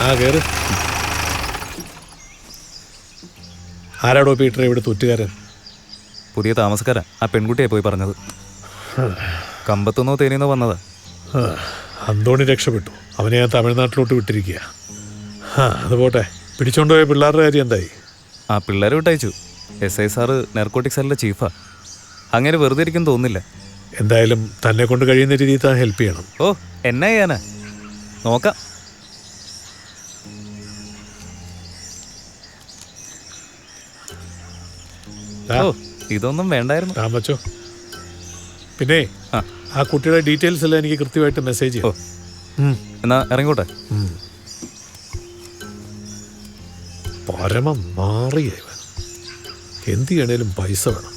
ആ കയറ്. ആരാടോ പീറ്റർ ഇവിടെ തൊറ്റുകാരൻ? പുതിയ താമസക്കാരാ. ആ പെൺകുട്ടിയെ പോയി പറഞ്ഞത്. കമ്പത്തുനിന്നോ തേനിന്നോ വന്നതാ. അന്തോണി രക്ഷപ്പെട്ടു. അവനെ ഞാൻ തമിഴ്നാട്ടിലോട്ട് വിട്ടിരിക്കുക. അതുപോട്ടെ, പിടിച്ചോണ്ടുപോയ പിള്ളേരുടെ കാര്യം എന്തായി? ആ പിള്ളേരെ വിട്ടയച്ചു. SI സാറ് നെർക്കോട്ടിക് സെല്ലിലെ ചീഫാ. അങ്ങനെ വെറുതെ ഇരിക്കും തോന്നില്ല. എന്തായാലും തന്നെ കൊണ്ട് കഴിയുന്ന രീതിയിൽ താൻ ഹെൽപ്പ് ചെയ്യണം. ഓ, എന്നാ ചെയ്യാനാ, നോക്കാം. ഓ, ഇതൊന്നും വേണ്ടായിരുന്നു. താമച്ചോ. പിന്നെ ആ കുട്ടിയുടെ ഡീറ്റെയിൽസ് എല്ലാം എനിക്ക് കൃത്യമായിട്ട് മെസ്സേജ് ചെയ്യും. എന്നാ ഇറങ്ങിക്കോട്ടെ. പരമം മാറിയ ഇവൻ. എന്ത് ചെയ്യണേലും പൈസ വേണം.